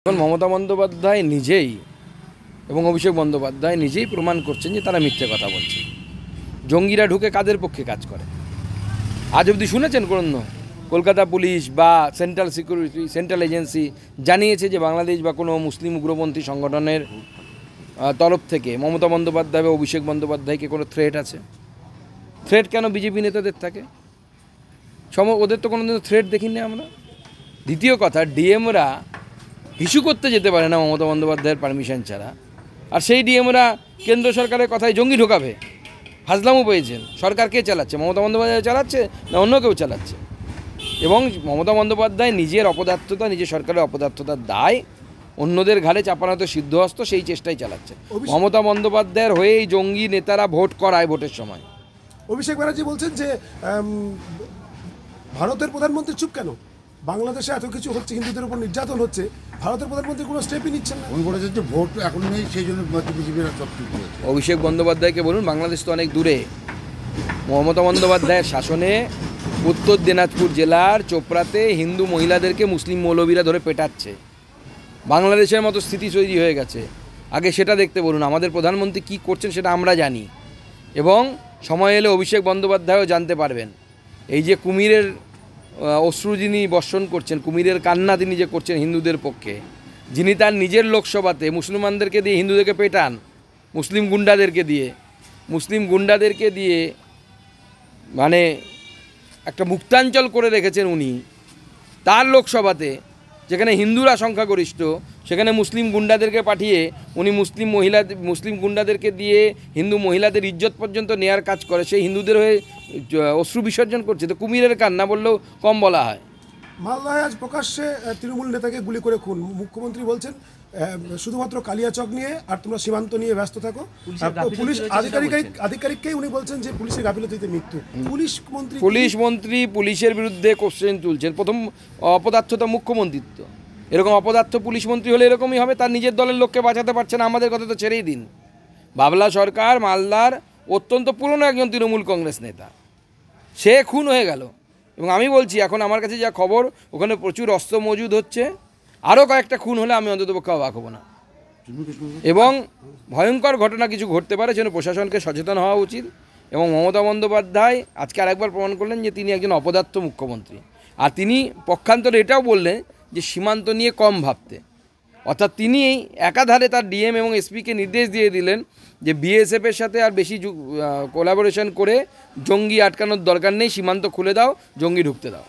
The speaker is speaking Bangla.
এখন মমতা বন্দ্যোপাধ্যায় নিজেই এবং অভিষেক বন্দ্যোপাধ্যায় নিজেই প্রমাণ করছেন যে তারা মিথ্যে কথা বলছে। জঙ্গিরা ঢুকে কাদের পক্ষে কাজ করে আজ অবধি শুনেছেন? কোনো কলকাতা পুলিশ বা সেন্ট্রাল সিকিউরিটি সেন্ট্রাল এজেন্সি জানিয়েছে যে বাংলাদেশ বা কোনো মুসলিম উগ্রপন্থী সংগঠনের তরফ থেকে মমতা বন্দ্যোপাধ্যায় বা অভিষেক বন্দ্যোপাধ্যায়কে কোনো থ্রেট আছে? থ্রেট কেন বিজেপি নেতাদের থাকে? ওদের তো কোনো দিন থ্রেট দেখিনি আমরা। দ্বিতীয় কথা, ডিএমরা ইস্যু করতে যেতে পারে না মমতা বন্দ্যোপাধ্যায়ের পারমিশন ছাড়া, আর সেই ডিএমরা কেন্দ্র সরকারের কথায় জঙ্গি ঢোকাবে। ফাজলামও পেয়েছেন। সরকার কে চালাচ্ছে? মমতা বন্দ্যোপাধ্যায় চালাচ্ছে না অন্য কেউ চালাচ্ছে? এবং মমতা বন্দ্যোপাধ্যায় নিজের অপদার্থতা, নিজের সরকারের অপদার্থতার দায় অন্যদের ঘাড়ে চাপানোতে সিদ্ধহস্ত, সেই চেষ্টাই চালাচ্ছে। মমতা বন্দ্যোপাধ্যায়ের হয়ে এই জঙ্গি নেতারা ভোট করায় ভোটের সময়। অভিষেক ব্যানার্জি বলছেন যে ভারতের প্রধানমন্ত্রী চুপ কেন? বাংলাদেশে এত কিছু হচ্ছে, হিন্দুদের উপর নির্যাতন হচ্ছে, ভারতের প্রধানমন্ত্রী কোনো স্টেপই নিচ্ছেন না। উনি বলেছেন যে ভোট এখন নেই, সেই জন্য বিজেপির সব ঠিক হয়েছে। অভিষেক বন্দ্যোপাধ্যায়কে বলুন, বাংলাদেশ তো অনেক দূরে। মমতা বন্দ্যোপাধ্যায়ের শাসনে উত্তর দিনাজপুর জেলার চোপড়াতে হিন্দু মহিলাদেরকে মুসলিম মৌলবীরা ধরে পেটাচ্ছে। বাংলাদেশের মতো স্থিতি তৈরি হয়ে গেছে। আগে সেটা দেখতে বলুন। আমাদের প্রধানমন্ত্রী কী করছেন সেটা আমরা জানি, এবং সময় এলে অভিষেক বন্দ্যোপাধ্যায়ও জানতে পারবেন। এই যে কুমিরের অশ্রু যিনি বর্ষণ করছেন, কুমিরের কান্না তিনি যে করছেন হিন্দুদের পক্ষে, যিনি তার নিজের লোকসভাতে মুসলমানদেরকে দিয়ে হিন্দুদেরকে পেটান, মুসলিম গুন্ডাদেরকে দিয়ে মানে একটা মুক্তাঞ্চল করে রেখেছেন উনি, তার লোকসভাতে যেখানে হিন্দুরা সংখ্যাগরিষ্ঠ, সেখানে মুসলিম গুন্ডাদেরকে পাঠিয়ে উনি মুসলিম গুন্ডাদেরকে দিয়ে হিন্দু মহিলাদের ইজ্জত পর্যন্ত নেয়ার কাজ করে। সেই হিন্দুদের হয়ে অশ্রু বিসর্জন করছে। তো কুমিরের কান্না বললেও কম বলা হয়। মালদায় আজ প্রকাশ্যে তৃণমূল নেতাকে গুলি করে খুন। মুখ্যমন্ত্রী বলছেন শুধুমাত্র কালিয়াচক নিয়ে আর তোমরা সীমান্ত নিয়ে ব্যস্ত থাকো। পুলিশ আধিকারিককেই উনি বলছেন যে পুলিশের গাফিলতিতে মৃত্যু। পুলিশ মন্ত্রী পুলিশের বিরুদ্ধে কোশ্চেন তুলছেন। প্রথম অপদার্থতা মুখ্যমন্ত্রিত্ব। এরকম অপদার্থ পুলিশ মন্ত্রী হলে এরকমই হবে। তার নিজের দলের লোককে বাঁচাতে পারছে না, আমাদের কথা তো ছেড়েই দিন। বাবলা সরকার মালদার অত্যন্ত পুরনো একজন তৃণমূল কংগ্রেস নেতা, সে খুন হয়ে গেল। এবং আমি বলছি, এখন আমার কাছে যা খবর, ওখানে প্রচুর অস্ত্র মজুদ হচ্ছে। আরও কয়েকটা খুন হলে আমি অন্ততপক্ষে অবাক হব না। এবং ভয়ঙ্কর ঘটনা কিছু ঘটতে পারে, সেজন্য প্রশাসনকে সচেতন হওয়া উচিত। এবং মমতা বন্দ্যোপাধ্যায় আজকে আরেকবার প্রমাণ করলেন যে তিনি একজন অপদার্থ মুখ্যমন্ত্রী। আর তিনি পক্ষান্তরে এটাও বললেন যে সীমান্ত নিয়ে কম ভাবতে। অর্থাৎ তিনি একাধারে তার ডিএম এবং এসপিকে নির্দেশ দিয়ে দিলেন যে বিএসএফের সাথে আর বেশি কোলাবোরেশন করে জঙ্গি আটকানোর দরকার নেই, সীমান্ত খুলে দাও, জঙ্গি ঢুকতে দাও।